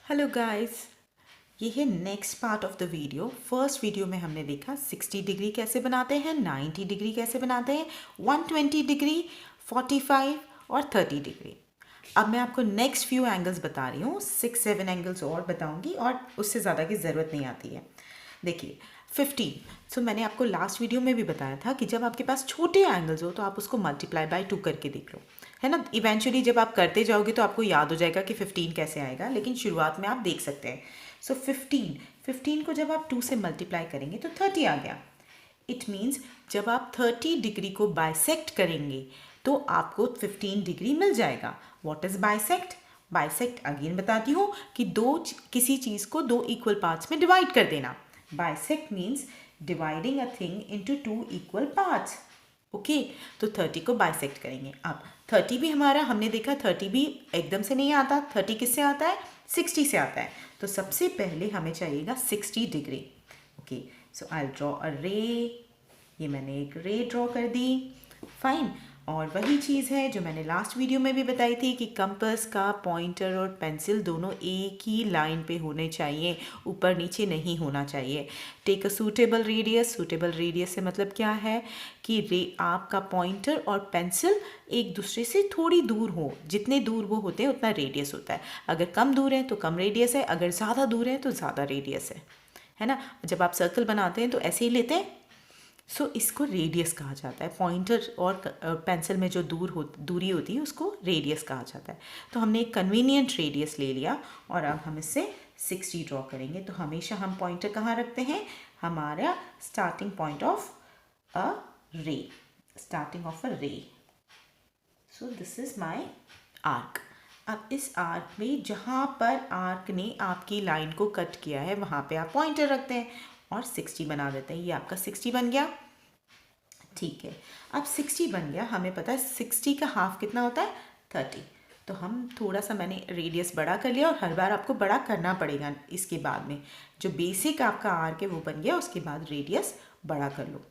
Hello guys, ये है next part of the video. First video में हमने देखा 60 डिग्री कैसे बनाते हैं, 90 डिग्री कैसे बनाते हैं, 120 डिग्री, 45 और 30 डिग्री। अब मैं आपको नेक्स्ट फ्यू एंगल्स बता रही हूँ, 6-7 एंगल्स और बताऊंगी और उससे ज़्यादा की ज़रूरत नहीं आती है। देखिए 15, सो मैंने आपको लास्ट वीडियो में भी बताया था कि जब आपके पास छोटे एंगल्स हो तो आप उसको मल्टीप्लाई बाय 2 करके देख लो, है ना। इवेंचुअली जब आप करते जाओगे तो आपको याद हो जाएगा कि 15 कैसे आएगा, लेकिन शुरुआत में आप देख सकते हैं। सो 15 को जब आप 2 से मल्टीप्लाई करेंगे तो 30 आ गया। इट मीन्स जब आप 30 डिग्री को बाइसेक्ट करेंगे तो आपको 15 डिग्री मिल जाएगा। What is bisect? Bisect again बताती हूँ कि किसी चीज़ को 2 इक्वल पार्ट्स में डिवाइड कर देना। Bisect means dividing a thing into 2 equal parts. Okay, तो 30 को बाइसेक्ट करेंगे। अब 30 भी हमारा हमने देखा 30 भी एकदम से नहीं आता। 30 किससे आता है? 60 से आता है। तो सबसे पहले हमें चाहिएगा 60 degree. Okay, so I draw a रे। ये मैंने एक रे ड्रॉ कर दी। फाइन। और वही चीज़ है जो मैंने लास्ट वीडियो में भी बताई थी कि कंपास का पॉइंटर और पेंसिल दोनों एक ही लाइन पे होने चाहिए, ऊपर नीचे नहीं होना चाहिए। Take a suitable radius. Suitable radius से मतलब क्या है कि आपका पॉइंटर और पेंसिल एक दूसरे से थोड़ी दूर हो। जितने दूर वो होते हैं उतना रेडियस होता है। अगर कम दूर है तो कम रेडियस है, अगर ज़्यादा दूर है तो ज़्यादा रेडियस है ना। जब आप सर्कल बनाते हैं तो ऐसे ही लेते हैं। सो इसको रेडियस कहा जाता है। पॉइंटर और पेंसिल में जो दूरी होती है उसको रेडियस कहा जाता है। तो हमने एक कन्वीनियंट रेडियस ले लिया और अब हम इससे 60 ड्रॉ करेंगे। तो हमेशा हम पॉइंटर कहाँ रखते हैं? हमारा स्टार्टिंग पॉइंट ऑफ अ रे, स्टार्टिंग ऑफ अ रे। सो दिस इज माई आर्क। अब इस आर्क में जहाँ पर आर्क ने आपकी लाइन को कट किया है वहाँ पे आप पॉइंटर रखते हैं और 60 बना देते हैं। ये आपका 60 बन गया। ठीक है, अब 60 बन गया। हमें पता है 60 का हाफ कितना होता है? 30। तो हम थोड़ा सा मैंने रेडियस बड़ा कर लिया और हर बार आपको बड़ा करना पड़ेगा। इसके बाद में जो बेसिक आपका आर्क है वो बन गया, उसके बाद रेडियस बड़ा कर लो।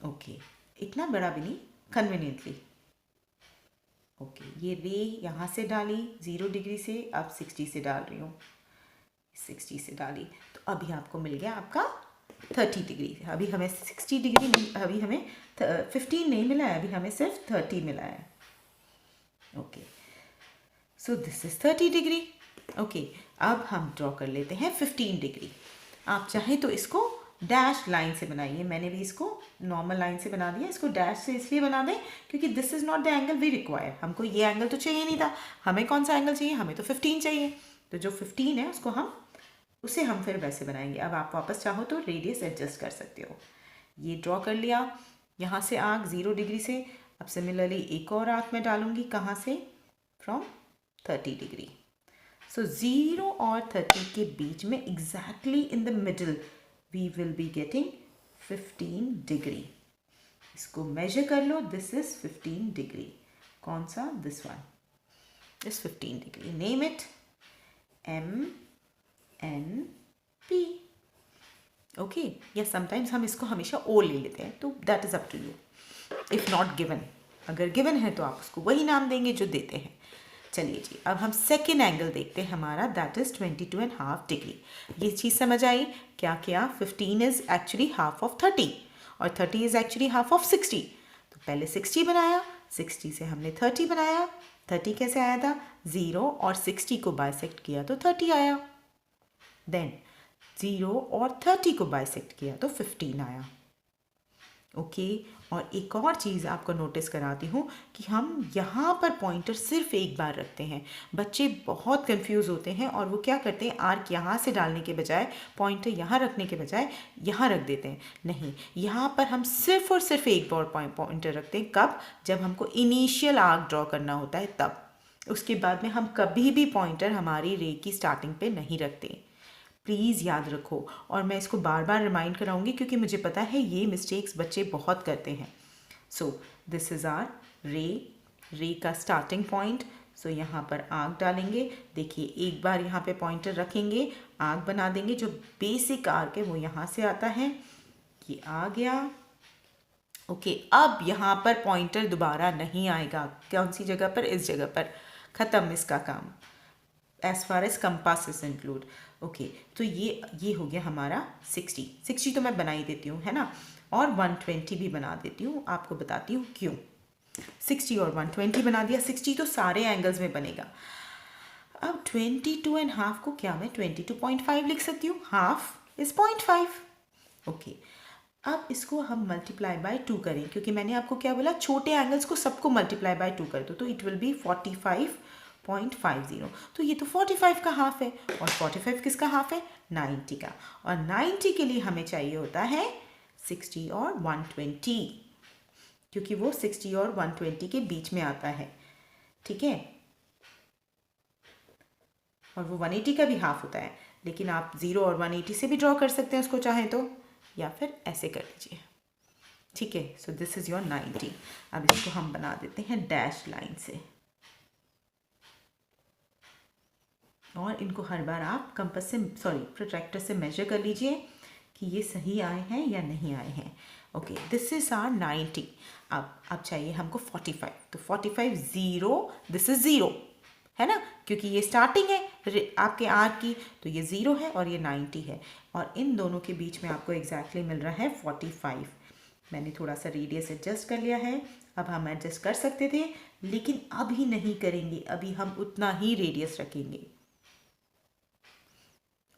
ओके, इतना बड़ा भी नहीं, कन्वीनियंटली। ओके, ये रे यहाँ से डाली 0 डिग्री से, अब 60 से डाल रही हूँ। 60 से डाली तो अभी आपको मिल गया आपका 30 डिग्री। अभी हमें 60 डिग्री नहीं, अभी हमें 15 नहीं मिला है, अभी हमें सिर्फ 30 मिला है। Okay, so this is 30 degree. Okay, अब हम ड्रॉ कर लेते हैं 15 डिग्री। आप चाहे तो इसको डैश लाइन से बनाइए। मैंने भी इसको नॉर्मल लाइन से बना दिया। इसको डैश से इसलिए बना दें क्योंकि this is not the angle we require. हमको ये एंगल तो चाहिए नहीं था। हमें कौन सा एंगल चाहिए? हमें तो 15 चाहिए। तो जो 15 है उसको हम फिर वैसे बनाएंगे। अब आप वापस चाहो तो रेडियस एडजस्ट कर सकते हो। ये ड्रॉ कर लिया। यहाँ से आर्क 0 डिग्री से। अब सिमिलरली एक और आर्क मैं डालूंगी। कहाँ से? From 30 degree. सो 0 और 30 के बीच में exactly in the middle we will be getting 15 degree. इसको मेजर कर लो। This is 15 degree. कौन सा? This one is 15 degree. Name it MNP। Okay, या समटाइम्स हम इसको हमेशा ओ ले लेते हैं, तो that is up to you. If not given, अगर गिवन है तो आप उसको वही नाम देंगे जो देते हैं। चलिए जी, अब हम सेकेंड एंगल देखते हैं हमारा, दैट इज़ 22.5 डिग्री। ये चीज़ समझ आई क्या? क्या 15 इज़ एक्चुअली हाफ ऑफ 30 और 30 इज़ एक्चुअली हाफ ऑफ 60। तो पहले 60 बनाया, 60 से हमने 30 बनाया। 30 कैसे आया था? 0 और 60 को बाइसेक्ट किया तो 30 आया। देन 0 और 30 को बाइसेक्ट किया तो 15 आया। ओके, और एक और चीज़ आपको नोटिस कराती हूँ कि हम यहाँ पर पॉइंटर सिर्फ एक बार रखते हैं। बच्चे बहुत कंफ्यूज होते हैं और वो क्या करते हैं, आर्क यहाँ से डालने के बजाय, पॉइंटर यहाँ रखने के बजाय यहाँ रख देते हैं। नहीं, यहाँ पर हम सिर्फ और सिर्फ एक बार पॉइंटर रखते हैं। कब? जब हमको इनिशियल आर्क ड्रॉ करना होता है तब। उसके बाद में हम कभी भी पॉइंटर हमारी रे की स्टार्टिंग पे नहीं रखते। प्लीज़ याद रखो, और मैं इसको बार बार रिमाइंड कराऊंगी क्योंकि मुझे पता है ये मिस्टेक्स बच्चे बहुत करते हैं। सो दिस इज़ आर रे का स्टार्टिंग पॉइंट। सो यहाँ पर आर्क डालेंगे। देखिए, एक बार यहाँ पे पॉइंटर रखेंगे, आर्क बना देंगे। जो बेसिक आर्क है वो यहाँ से आता है, ये आ गया। ओके, अब यहाँ पर पॉइंटर दोबारा नहीं आएगा। कौन सी जगह पर? इस जगह पर। ख़त्म इसका काम। As far as compass is include. Okay, तो ये हो गया हमारा 60 तो मैं बना ही देती हूँ, है ना, और 120 भी बना देती हूँ, आपको बताती हूँ क्यों। 60 और 120 बना दिया, 60 तो सारे एंगल्स में बनेगा। अब 22.5 को क्या मैं 22.5 लिख सकती हूँ, हाफ इज 0.5। ओके, अब इसको हम मल्टीप्लाई बाय 2 करें, क्योंकि मैंने आपको क्या बोला, छोटे एंगल्स को सबको मल्टीप्लाई बाय 2 कर दो, तो इट विल बी 45.50। तो ये तो 45 का हाफ है, और 45 किसका हाफ है, 90 का, और 90 के लिए हमें चाहिए होता है 60 और 120, क्योंकि वो 60 और 120 के बीच में आता है, ठीक है, और वो 180 का भी हाफ होता है, लेकिन आप 0 और 180 से भी ड्रॉ कर सकते हैं उसको चाहें तो, या फिर ऐसे कर लीजिए, ठीक है। सो दिस इज़ योर 90। अब इसको हम बना देते हैं डैश लाइन से, और इनको हर बार आप कंपास से, सॉरी, प्रोट्रैक्टर से मेजर कर लीजिए कि ये सही आए हैं या नहीं आए हैं। Okay, this is R 90। अब चाहिए हमको 45, तो 45 0, दिस इज 0, है ना, क्योंकि ये स्टार्टिंग है आपके आर की, तो ये 0 है और ये 90 है, और इन दोनों के बीच में आपको एग्जैक्टली मिल रहा है 45। मैंने थोड़ा सा रेडियस एडजस्ट कर लिया है, अब हम एडजस्ट कर सकते थे, लेकिन अभी नहीं करेंगे, अभी हम उतना ही रेडियस रखेंगे।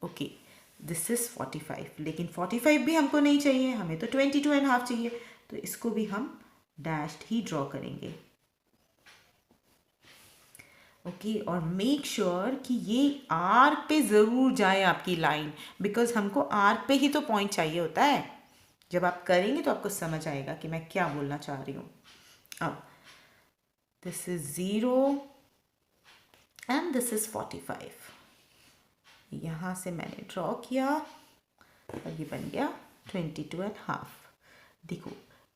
ओके, दिस इज 45, लेकिन 45 भी हमको नहीं चाहिए, हमें तो 22.5 चाहिए, तो इसको भी हम डैश्ड ही ड्रॉ करेंगे। ओके, और मेक श्योर कि ये आर पे ज़रूर जाए आपकी लाइन, बिकॉज हमको आर पे ही तो पॉइंट चाहिए होता है। जब आप करेंगे तो आपको समझ आएगा कि मैं क्या बोलना चाह रही हूँ। अब this is 0 and this is 45, यहाँ से मैंने ड्रॉ किया और ये बन गया 22.5। देखो,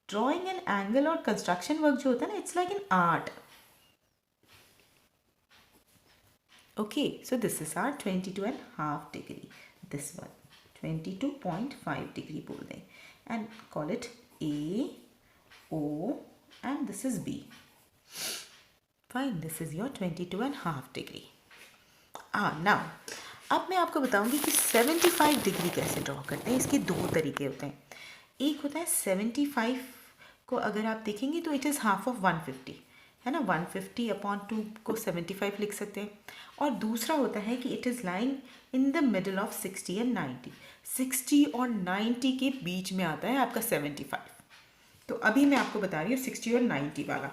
ड्रॉइंग एन एंगल और कंस्ट्रक्शन वर्क जो होता है ना, it's like an art. Okay, so this is R 22.5 degree, this one 22.5 degree बोल दें, and call it A O, and this is B. Fine, this is your 22.5 degree. Now अब मैं आपको बताऊंगी कि 75 डिग्री कैसे ड्रॉ करते हैं। इसके दो तरीके होते हैं। एक होता है 75 को अगर आप देखेंगे तो इट इज़ हाफ ऑफ 150, है ना, 150/2 को 75 लिख सकते हैं। और दूसरा होता है कि it is lying in the middle of 60 and 90। 60 और 90 के बीच में आता है आपका 75। तो अभी मैं आपको बता रही हूँ 60 और 90 वाला,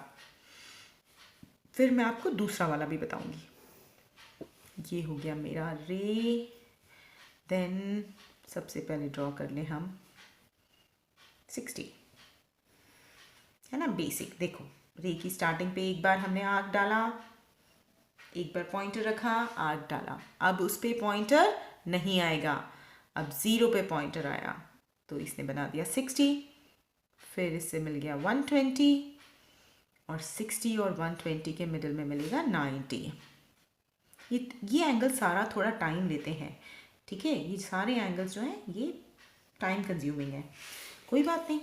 फिर मैं आपको दूसरा वाला भी बताऊँगी। ये हो गया मेरा रे। देन सबसे पहले ड्रॉ कर लें हम 60, है ना, बेसिक। देखो, रे की स्टार्टिंग पे एक बार हमने आर्क डाला, एक बार पॉइंटर रखा, आर्क डाला, अब उस पे पॉइंटर नहीं आएगा, अब 0 पे पॉइंटर आया, तो इसने बना दिया 60। फिर इससे मिल गया 120, और 60 और 120 के मिडिल में मिलेगा 90। ये एंगल सारा थोड़ा टाइम लेते हैं, ठीक है, ये सारे एंगल्स जो हैं ये टाइम कंज्यूमिंग है, कोई बात नहीं।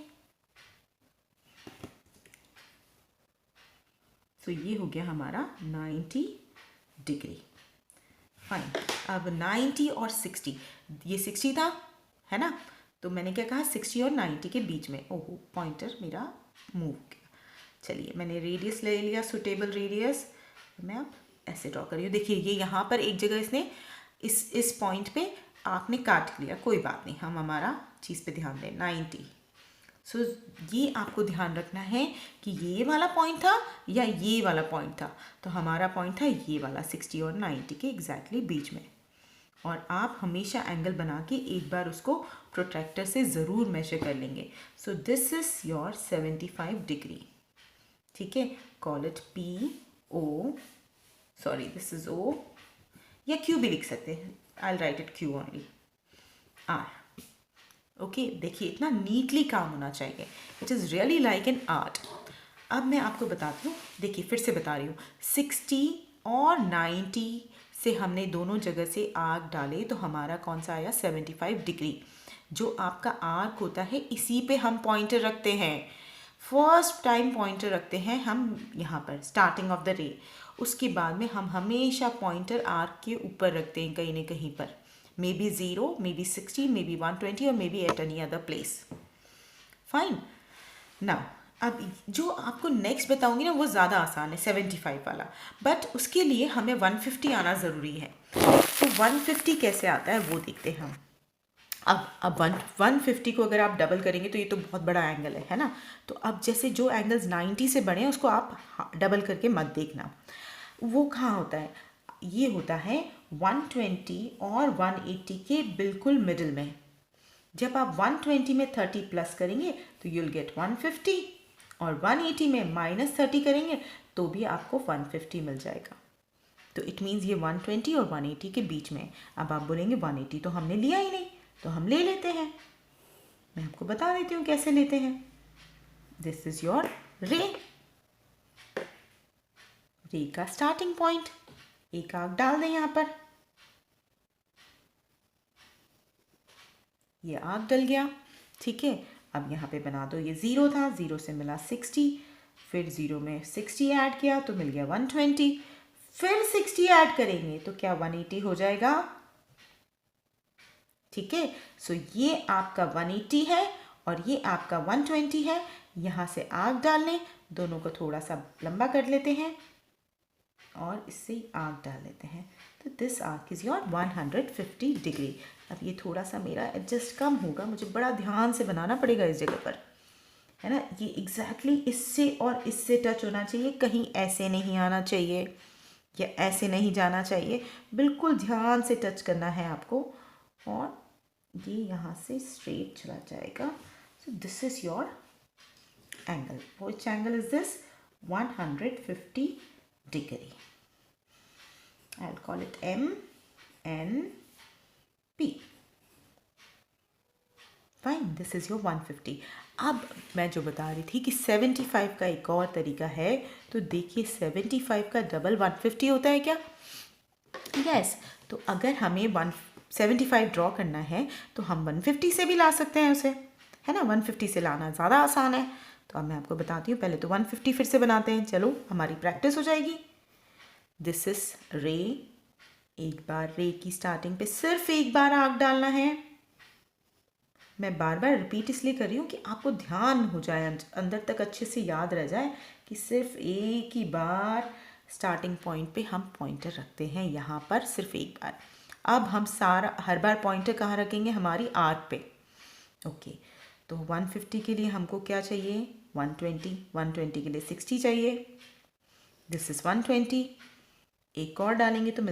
तो ये हो गया हमारा 90 डिग्री। फाइन, अब 90 और 60, ये 60 था, है ना, तो मैंने क्या कहा 60 और 90 के बीच में। ओहो, पॉइंटर मेरा मूव किया। चलिए, मैंने रेडियस ले लिया, सुटेबल रेडियस, मैं अब ऐसे ड्रॉ कर रही हूँ। देखिए, ये यहाँ पर एक जगह इसने इस पॉइंट पे आपने काट लिया, कोई बात नहीं, हम हमारा चीज़ पे ध्यान दें, 90। सो ये आपको ध्यान रखना है कि ये वाला पॉइंट था या ये वाला पॉइंट था। तो हमारा पॉइंट था ये वाला 60 और 90 के एग्जैक्टली बीच में। और आप हमेशा एंगल बना के एक बार उसको प्रोट्रैक्टर से ज़रूर मेजर कर लेंगे। So this is your 75 degree, ठीक है, call it P O, sorry this is O, या क्यू भी लिख सकते हैं, I write it Q only, R. Okay, देखिए इतना नीटली काम होना चाहिए, it is really like an art. अब मैं आपको बताती हूँ, देखिए फिर से बता रही हूँ, 60 और 90 से हमने दोनों जगह से आर्क डाले, तो हमारा कौन सा आया 75 डिग्री। जो आपका आर्क होता है इसी पे हम पॉइंटर रखते हैं, फर्स्ट टाइम पॉइंटर रखते हैं हम यहाँ पर स्टार्टिंग ऑफ द रे, उसके बाद में हम हमेशा पॉइंटर आर्क के ऊपर रखते हैं कहीं ना कहीं पर, may be 0, may be 60, may be 120 और may be at any other place. Fine. Now अब जो आपको नेक्स्ट बताऊंगी ना वो ज़्यादा आसान है, 75 वाला, बट उसके लिए हमें 150 आना ज़रूरी है। तो 150 कैसे आता है वो देखते हैं हम। अब 150 को अगर आप डबल करेंगे तो ये तो बहुत बड़ा एंगल है ना। तो अब जैसे जो एंगल्स 90 से बड़े हैं उसको आप डबल करके मत देखना। वो कहाँ होता है, ये होता है 120 और 180 के बिल्कुल मिडिल में। जब आप 120 में 30 प्लस करेंगे तो यूल गेट 150, और 180 में -30 करेंगे तो भी आपको 150 मिल जाएगा। तो इट मीन्स ये 120 और 180 के बीच में। अब आप बोलेंगे 180 तो हमने लिया ही नहीं, तो हम ले लेते हैं। मैं आपको बता देती हूँ कैसे लेते हैं। दिस इज योर रे का स्टार्टिंग पॉइंट। एक आर्क डाल दें यहाँ पर, ये आर्क डल गया, ठीक है। अब यहाँ पे बना दो, ये 0 था, 0 से मिला 60, फिर 0 में 60 ऐड किया तो मिल गया 120, फिर 60 ऐड करेंगे तो क्या 180 हो जाएगा, ठीक है। सो ये आपका 180 है और ये आपका 120 है। यहाँ से आर्क डाल लें, दोनों को थोड़ा सा लंबा कर लेते हैं और इससे आर्क डाल लेते हैं। तो this arc is your 150 degree. अब ये थोड़ा सा मेरा एडजस्ट कम होगा, मुझे बड़ा ध्यान से बनाना पड़ेगा इस जगह पर, है ना। ये एग्जैक्टली इससे और इससे टच होना चाहिए, कहीं ऐसे नहीं आना चाहिए या ऐसे नहीं जाना चाहिए, बिल्कुल ध्यान से टच करना है आपको, और ये यहाँ से स्ट्रेट चला जाएगा। सो this is your angle. Which angle is this? 150 degree. I'll call it MNP. Fine, this is your 150। अब मैं जो बता रही थी कि 75 का एक और तरीका है, तो देखिए 75 का डबल 150 होता है क्या? यस। तो अगर हमें 175 ड्रॉ करना है तो हम 150 से भी ला सकते हैं उसे, है ना। 150 से लाना ज़्यादा आसान है। तो अब मैं आपको बताती हूँ, पहले तो 150 फिर से बनाते हैं, चलो हमारी प्रैक्टिस हो जाएगी। दिस इज रे। एक बार रे की स्टार्टिंग पे सिर्फ एक बार आर्क डालना है। मैं बार बार रिपीट इसलिए कर रही हूँ कि आपको ध्यान हो जाए, अंदर तक अच्छे से याद रह जाए कि सिर्फ एक ही बार स्टार्टिंग पॉइंट पे हम पॉइंटर रखते हैं, यहाँ पर सिर्फ एक बार। अब हम हर बार पॉइंटर कहाँ रखेंगे? हमारी आर्क पे। ओके, तो 150 के लिए हमको क्या चाहिए? 120। 120 के लिए 60 चाहिए। This is 120। एक और डालेंगे तो